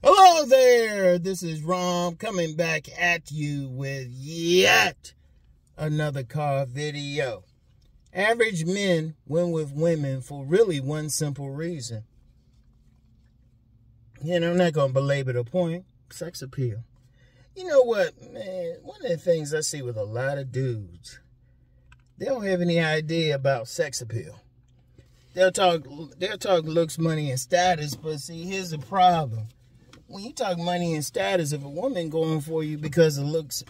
Hello there, this is Rom coming back at you with yet another car video. Average men win with women for really one simple reason. And I'm not going to belabor the point, sex appeal. You know what, man, one of the things I see with a lot of dudes, they don't have any idea about sex appeal. They'll talk looks, money, and status, but see, here's the problem. When you talk money and status, if a woman going for you because of looks,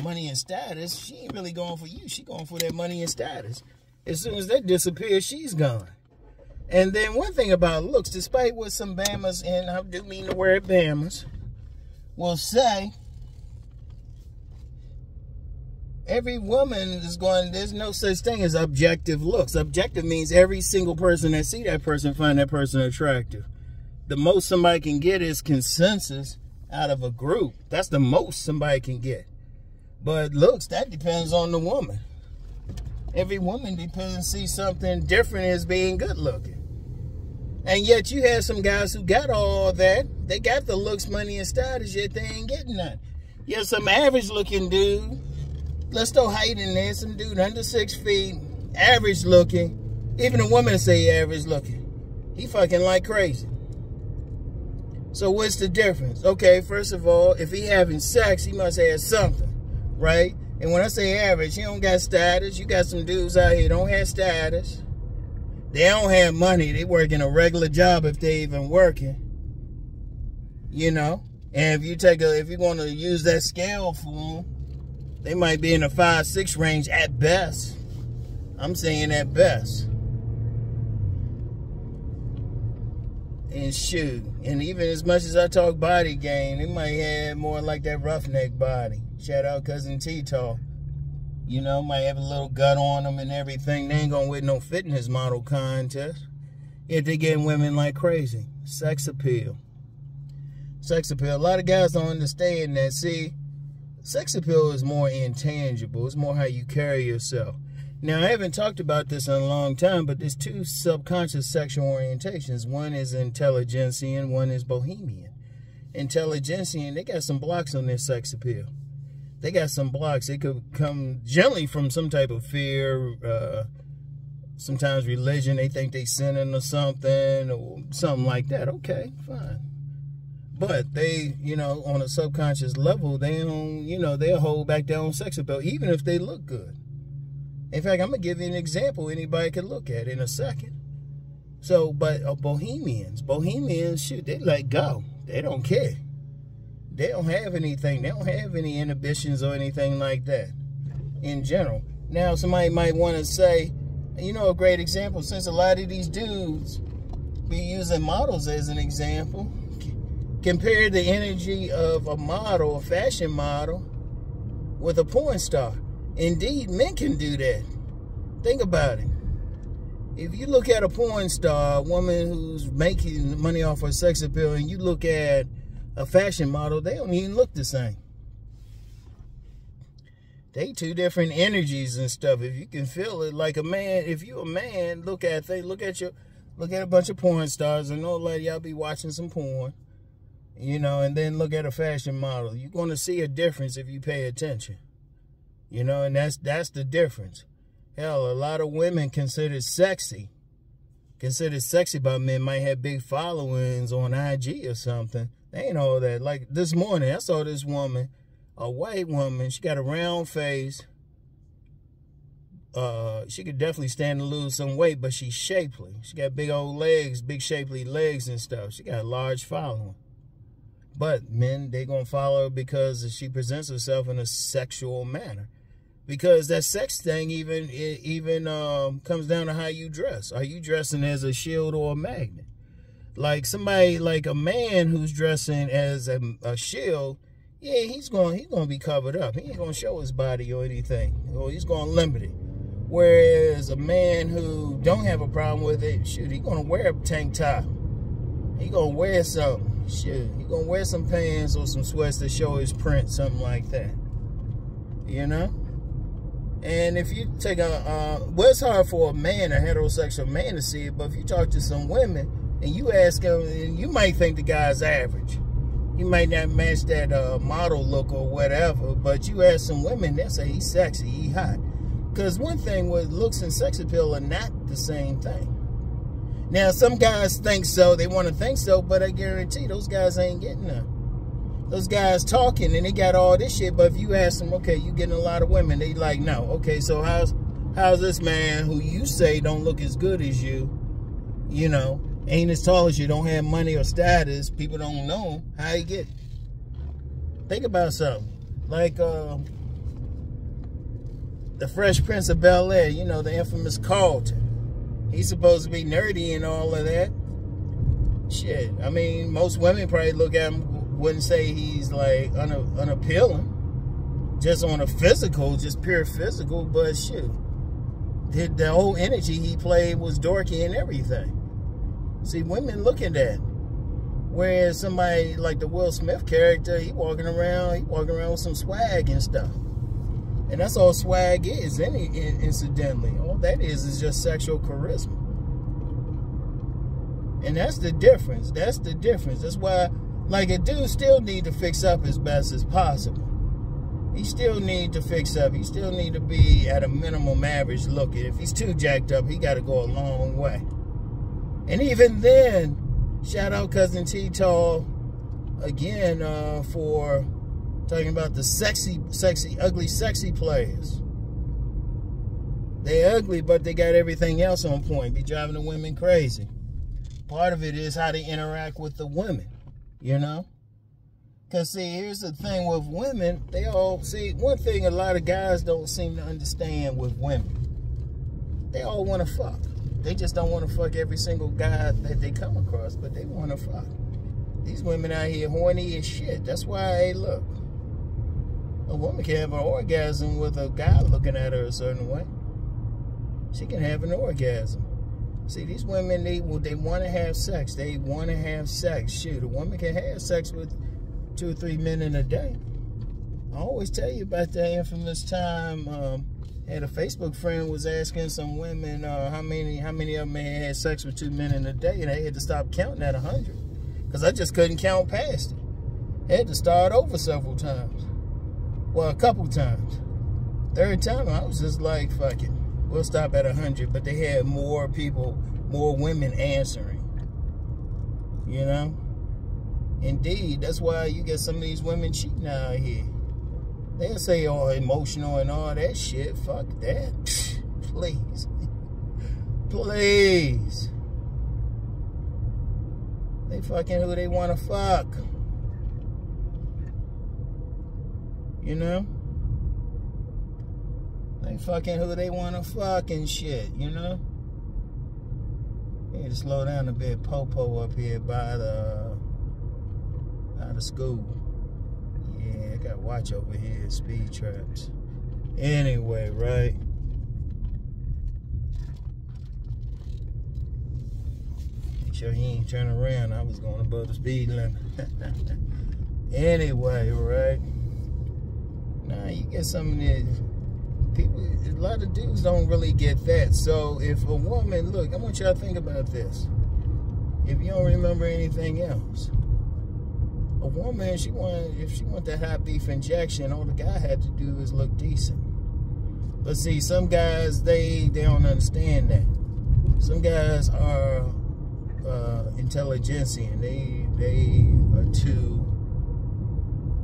money, and status, she ain't really going for you. She going for that money and status. As soon as that disappears, she's gone. And then one thing about looks, despite what some Bammers, and I do mean the word Bammers, will say, every woman is going, there's no such thing as objective looks. Objective means every single person that see that person find that person attractive. The most somebody can get is consensus out of a group. That's the most somebody can get. But looks, that depends on the woman. Every woman depends, see something different as being good looking. And yet you have some guys who got all that. They got the looks, money, and status, yet they ain't getting none. You have some average looking dude. Let's throw height in there. Some dude under 6 feet, average looking. Even a woman say average looking. He fucking like crazy. So what's the difference? Okay, first of all, if he having sex, he must have something, right? And when I say average, he don't got status. You got some dudes out here don't have status. They don't have money. They working a regular job if they even working. You know? And if you're going to use that scale for them, they might be in the 5-6 range at best. I'm saying at best. And shoot, and even as much as I talk body game, they might have more like that roughneck body. Shout out Cousin T-Talk. You know, might have a little gut on them and everything. They ain't gonna win no fitness model contest. If they getting women like crazy. Sex appeal. Sex appeal. A lot of guys don't understand that. See, sex appeal is more intangible. It's more how you carry yourself. Now, I haven't talked about this in a long time, but there's two subconscious sexual orientations. One is intelligentsia, one is bohemian. Intelligentsia, they got some blocks on their sex appeal. They got some blocks. They could come generally from some type of fear, sometimes religion. They think they sinning or something like that. Okay, fine. But they, you know, on a subconscious level, they don't, you know, they'll hold back their own sex appeal, even if they look good. In fact, I'm going to give you an example anybody can look at in a second. So, but bohemians, shoot, they let go. They don't care. They don't have anything. They don't have any inhibitions or anything like that in general. Now, somebody might want to say, you know, a great example, since a lot of these dudes be using models as an example, compare the energy of a model, a fashion model, with a porn star. Indeed, men can do that. Think about it. If you look at a porn star, a woman who's making money off her sex appeal, and you look at a fashion model, they don't even look the same. They two different energies and stuff. If you can feel it, like a man, if you a man, look at a bunch of porn stars, and know like y'all be watching some porn, you know, and then look at a fashion model. You're going to see a difference if you pay attention. You know, and that's the difference. Hell, a lot of women considered sexy by men might have big followings on IG or something. They ain't all that. Like this morning, I saw this woman, a white woman. She got a round face. She could definitely stand to lose some weight, but she's shapely. She got big old legs, big shapely legs and stuff. She got a large following. But men, they gonna follow her because she presents herself in a sexual manner. Because that sex thing even comes down to how you dress. Are you dressing as a shield or a magnet? Like somebody, like a man who's dressing as a shield, yeah, he's gonna be covered up. He ain't gonna show his body or anything, or he's gonna limit it. Whereas a man who don't have a problem with it, shoot, he gonna wear a tank top. He gonna wear something. Shit, he gonna wear some pants or some sweats that show his print, something like that. You know? And if you take well, it's hard for a man, a heterosexual man, to see it, but if you talk to some women and you ask them, you might think the guy's average. He might not match that model look or whatever, but you ask some women, they'll say he's sexy, he hot. Because one thing with looks and sex appeal are not the same thing. Now, some guys think so, they want to think so, but I guarantee those guys ain't getting none. Those guys talking and they got all this shit, but if you ask them, okay, you getting a lot of women, they like, no. Okay, so how's this man who you say don't look as good as you, you know, ain't as tall as you, don't have money or status, people don't know him, how he get it? Think about something. Like the Fresh Prince of Bel-Air, you know, the infamous Carlton. He's supposed to be nerdy and all of that. Shit, I mean, most women probably look at him, wouldn't say he's like unappealing. Just on a physical, just pure physical, but shit. The whole energy he played was dorky and everything. See, women look at that. Whereas somebody like the Will Smith character, he walking around with some swag and stuff. And that's all swag is, incidentally. All that is just sexual charisma. And that's the difference. That's the difference. That's why, like, a dude still need to fix up as best as possible. He still need to fix up. He still need to be at a minimum average looking. If he's too jacked up, he got to go a long way. And even then, shout out Cousin T-Tall again for talking about the ugly, sexy players. They ugly, but they got everything else on point. Be driving the women crazy. Part of it is how they interact with the women, you know? Because, see, here's the thing with women. They all, see, one thing a lot of guys don't seem to understand with women. They all want to fuck. They just don't want to fuck every single guy that they come across, but they want to fuck. These women out here horny as shit. That's why, hey, look. A woman can have an orgasm with a guy looking at her a certain way. She can have an orgasm. See, these women, they want to have sex. They want to have sex. Shoot, a woman can have sex with 2 or 3 men in a day. I always tell you about that infamous time. Had a Facebook friend was asking some women how many of them had sex with 2 men in a day, and they had to stop counting at 100 because I just couldn't count past it. I had to start over several times. Well, a couple times. Third time, I was just like, fuck it. We'll stop at 100, but they had more people, more women answering. You know? Indeed, that's why you get some of these women cheating out here. They'll say, oh, emotional and all that shit. Fuck that. Please. Please. They fucking who they want to fuck. You know? They fucking who they want to fuck and shit, you know? Need to slow down a bit. Popo up here by the school. Yeah, I got watch over here, speed traps. Anyway, right? Make sure he ain't turning around. I was going above the speed limit. Anyway, right? Nah, you get some of the people, a lot of dudes don't really get that. So if a woman, look, I want y'all to think about this. If you don't remember anything else, a woman, if she want that hot beef injection, all the guy had to do is look decent. But see, some guys, they don't understand that. Some guys are intelligentsia, and they are too,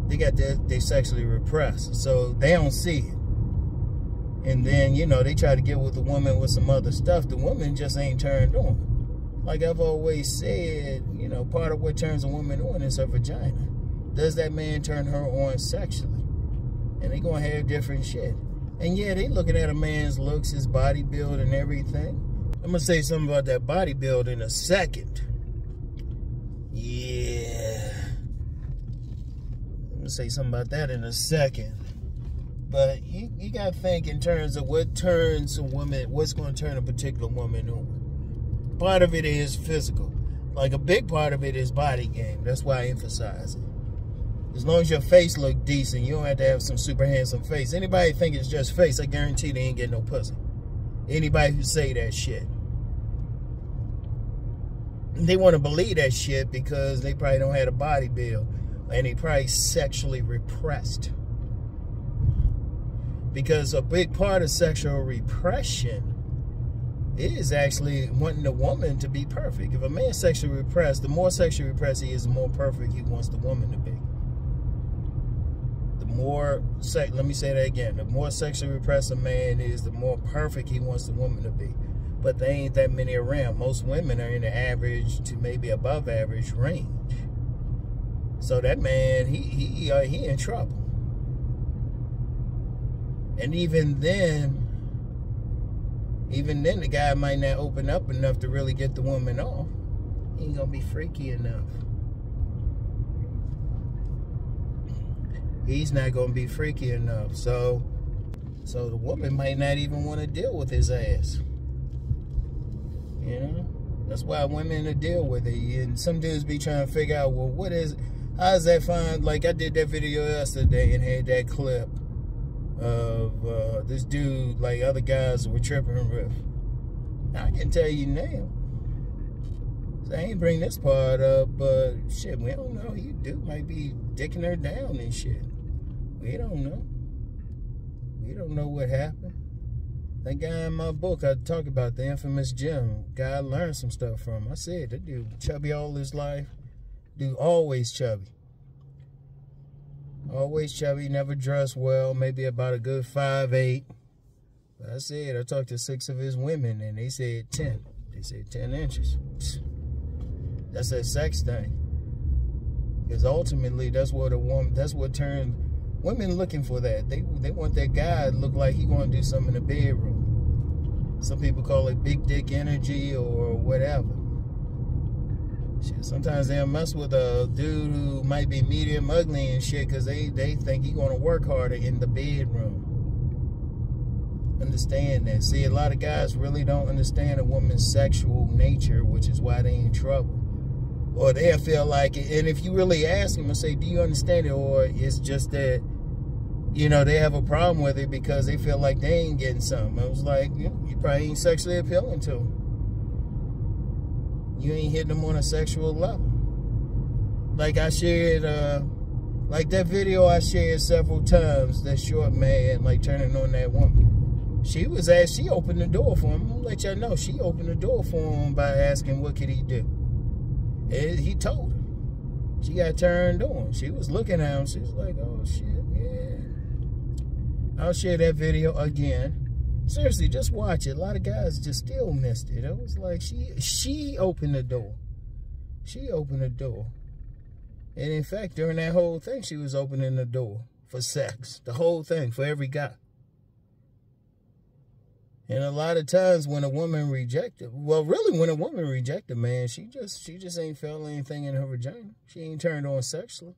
they sexually repressed, so they don't see it. And then, you know, they try to get with the woman with some other stuff. The woman just ain't turned on. Like I've always said, you know, part of what turns a woman on is her vagina. Does that man turn her on sexually? And they gonna have different shit. And yeah, they looking at a man's looks, his body build and everything. I'm gonna say something about that body build in a second. Yeah. I'm gonna say something about that in a second. But you gotta think in terms of what turns a woman, what's gonna turn a particular woman on. Part of it is physical. Like a big part of it is body game. That's why I emphasize it. As long as your face look decent, you don't have to have some super handsome face. Anybody think it's just face, I guarantee they ain't getting no pussy. Anybody who say that shit. They want to believe that shit because they probably don't have a body build. And he probably sexually repressed. Because a big part of sexual repression is actually wanting the woman to be perfect. If a man's sexually repressed, the more sexually repressed he is, the more perfect he wants the woman to be. Let me say that again. The more sexually repressed a man is, the more perfect he wants the woman to be. But there ain't that many around. Most women are in the average to maybe above average range. So that man, he in trouble. And even then the guy might not open up enough to really get the woman off. He ain't gonna be freaky enough. He's not gonna be freaky enough. So the woman might not even want to deal with his ass. You know? That's why women to deal with it. And some dudes be trying to figure out, well, what is it? How does that find? Like, I did that video yesterday and had that clip of this dude, like other guys were tripping with. Now, I can tell you now. So I ain't bring this part up, but shit, we don't know. You dude might be dicking her down and shit. We don't know. We don't know what happened. That guy in my book, I talk about the infamous Jim. Guy I learned some stuff from. I said, that dude chubby all his life. Dude always chubby. Always chubby, never dressed well, maybe about a good 5'8". But I said, I talked to 6 of his women, and they said 10. They said 10 inches. That's a sex thing. Because ultimately, that's what turned women looking for that. They want that guy to look like he going to do something in the bedroom. Some people call it big dick energy or whatever. Shit, sometimes they'll mess with a dude who might be medium ugly and shit because they think he's going to work harder in the bedroom. Understand that. See, a lot of guys really don't understand a woman's sexual nature, which is why they in trouble. Or they'll feel like it. And if you really ask them and say, do you understand it? Or it's just that, you know, they have a problem with it because they feel like they ain't getting something. I was like, you probably ain't sexually appealing to them. You ain't hitting them on a sexual level. Like I shared, like that video I shared several times, that short man, like turning on that woman. She opened the door for him. I'm gonna let y'all know, she opened the door for him by asking what could he do. And he told her. She got turned on. She was looking at him. She was like, oh shit, yeah. I'll share that video again. Seriously, just watch it. A lot of guys just still missed it. It was like she opened the door. She opened the door. And in fact, during that whole thing, she was opening the door for sex. The whole thing, for every guy. And a lot of times when a woman rejected, well, really when a woman rejected, man, she just ain't felt anything in her vagina. She ain't turned on sexually.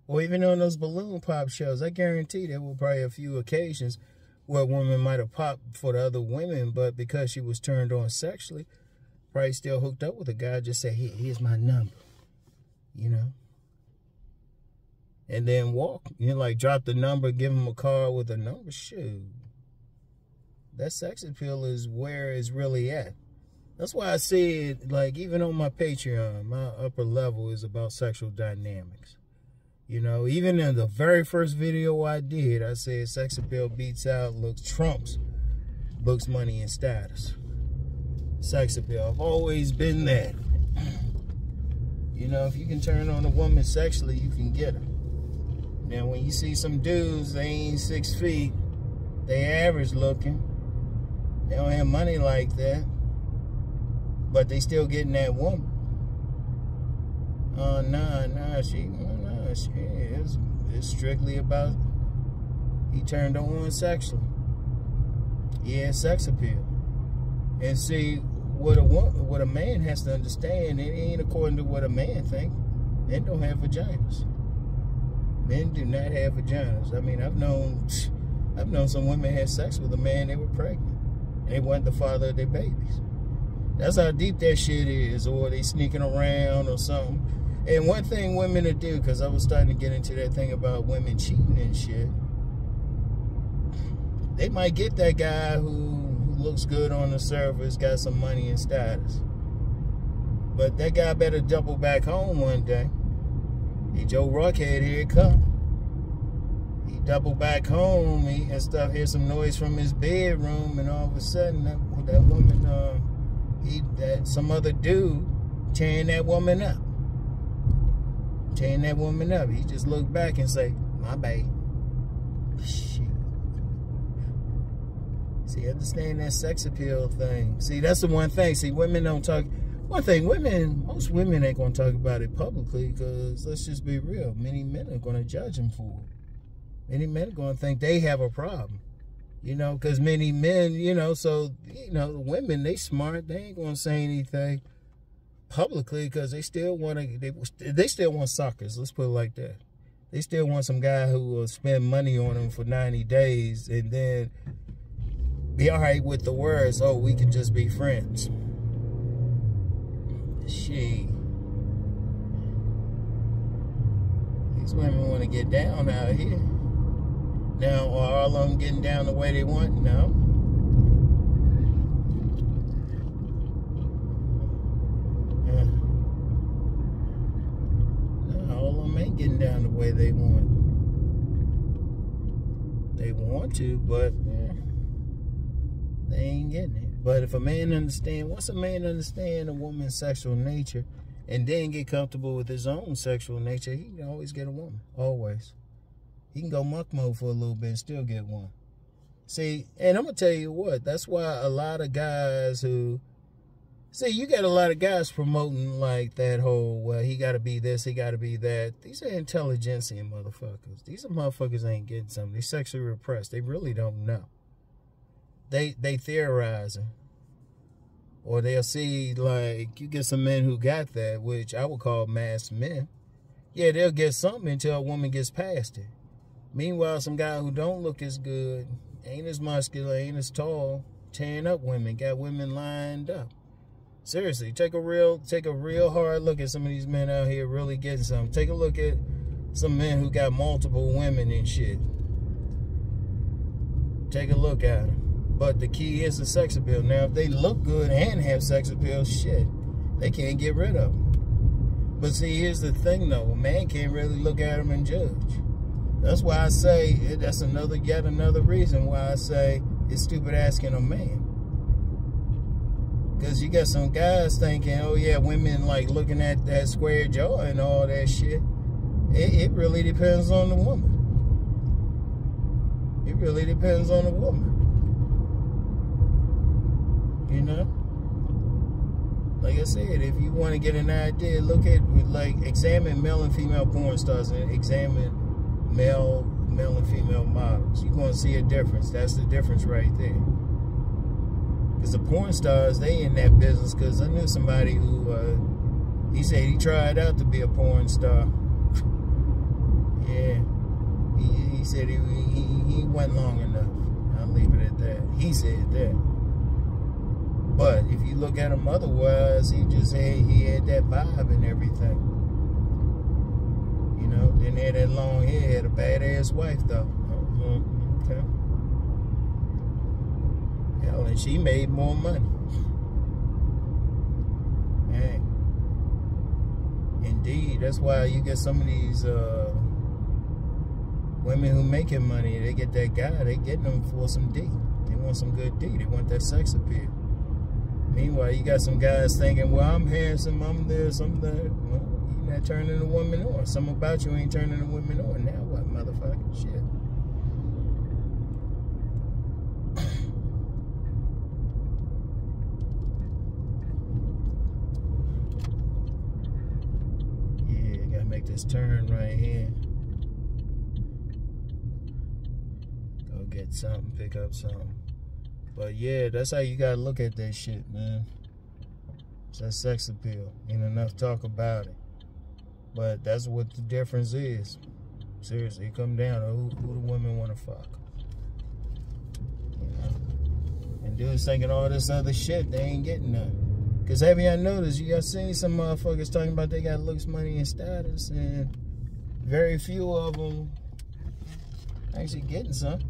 Or even on those balloon pop shows, I guarantee there were probably a few occasions where a woman might have popped for the other women, but because she was turned on sexually, probably still hooked up with a guy, just say, here's my number, you know? And then walk. You know, like drop the number, give him a card with a number. Shoot. That sex appeal is where it's really at. That's why I said, like, even on my Patreon, my upper level is about sexual dynamics. You know, even in the very first video I did, I said sex appeal beats out, trumps looks, money, and status. Sex appeal. I've always been that. You know, if you can turn on a woman sexually, you can get her. Now, when you see some dudes, they ain't 6 feet, they average looking, they don't have money like that, but they still getting that woman. Oh, nah, it's strictly about, he turned on sexually. Yeah, sex appeal. And see, what a man has to understand, it ain't according to what a man think. Men don't have vaginas. Men do not have vaginas. I mean, I've known some women had sex with a man, they were pregnant. And they weren't the father of their babies. That's how deep that shit is. Or they sneaking around or something. And one thing women to do, because I was starting to get into that thing about women cheating and shit. They might get that guy who looks good on the surface, got some money and status. But that guy better double back home one day. Hey, Joe Rockhead, here it come. He double back home and stuff, hear some noise from his bedroom, and all of a sudden that woman, some other dude tearing that woman up. Tearing that woman up. He just looked back and say, my bad. Shit. See, understand that sex appeal thing. See, that's the one thing. See, women don't talk. One thing, most women ain't going to talk about it publicly because, let's just be real, many men are going to judge them for it. Many men are going to think they have a problem. You know, because many men, you know, so, you know, the women, they smart. They ain't going to say anything publicly because they still want to, they still want suckers. Let's put it like that. They still want some guy who will spend money on them for 90 days and then be all right with the words, oh, we can just be friends. Shit. These women want to get down out here. Now, are all of them getting down the way they want? No. No, all of them ain't getting down the way they want. They want to, but they ain't getting it. But if a man once a man understand a woman's sexual nature and then get comfortable with his own sexual nature, he can always get a woman. Always. He can go muck mode for a little bit and still get one. See, and I'm going to tell you what, that's why a lot of guys who, see, you got a lot of guys promoting like that whole, well, he got to be this, he got to be that. These are intelligentsia motherfuckers. These are motherfuckers ain't getting something. They sexually repressed. They really don't know. They theorizing. Or they'll see, like, you get some men who got that, which I would call masked men. Yeah, they'll get something until a woman gets past it. Meanwhile, some guy who don't look as good, ain't as muscular, ain't as tall, tearing up women, got women lined up. Seriously, take a real hard look at some of these men out here really getting something. Take a look at some men who got multiple women and shit. Take a look at them. But the key is the sex appeal. Now, if they look good and have sex appeal, shit, they can't get rid of them. But see, here's the thing, though. A man can't really look at them and judge. That's why I say, that's yet another reason why I say it's stupid asking a man. Because you got some guys thinking, oh yeah, women like looking at that square jaw and all that shit. It really depends on the woman. It really depends on the woman. You know? Like I said, if you want to get an idea, look at, like, examine male and female porn stars and examine male and female models. You're going to see a difference. That's the difference right there. Because the porn stars, they in that business. Because I knew somebody who, he said he tried out to be a porn star. Yeah. He said he went long enough. I'll leave it at that. He said that. But if you look at him otherwise, he had that vibe and everything. You know, didn't have that long hair, had a badass wife though. Okay. Hell, and she made more money. Hey. Indeed, that's why you get some of these women who making money, they get that guy, they getting them for some D. They want some good D. They want that sex appeal. Meanwhile, you got some guys thinking, well, I'm handsome, I'm this, I'm that. Well, you're not turning a woman on. Something about you ain't turning a woman on. Now what, motherfucker? Shit. Yeah, I gotta make this turn right here. Go get something, pick up something. But yeah, that's how you gotta look at that shit, man. It's that sex appeal. Ain't enough talk about it. But that's what the difference is. Seriously, it come down to who the women want to fuck. You know? And dudes thinking all this other shit, they ain't getting none. Because have y'all noticed, you got seen some motherfuckers talking about they got looks, money, and status, and very few of them actually getting some.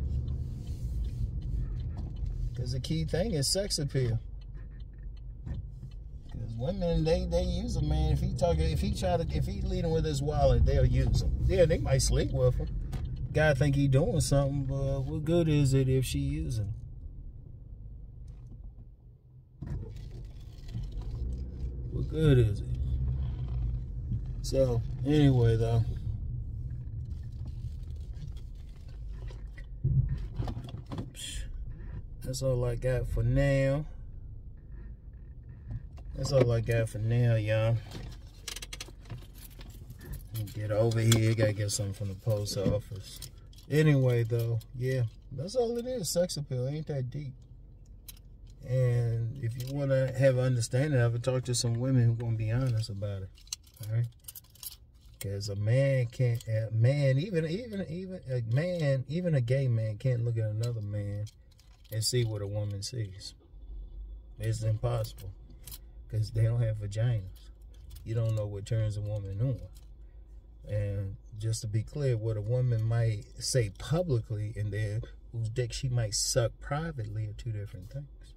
Because the key thing is sex appeal. Because women, they use a man. If he leading with his wallet, they'll use him. Yeah, they might sleep with him. Guy think he doing something, but what good is it if she using him? What good is it? So anyway, though, that's all I got for now. That's all I got for now, y'all. Get over here. Gotta get something from the post office. Anyway, though, yeah, that's all it is. Sex appeal ain't that deep. And if you want to have an understanding of it, talk to some women who gonna be honest about it. All right. Because a man can't, even a gay man can't look at another man and see what a woman sees. It's impossible. Because they don't have vaginas. You don't know what turns a woman on. And just to be clear, what a woman might say publicly and then whose dick she might suck privately are two different things.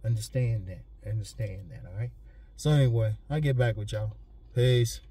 Understand that. All right? So anyway, I'll get back with y'all. Peace.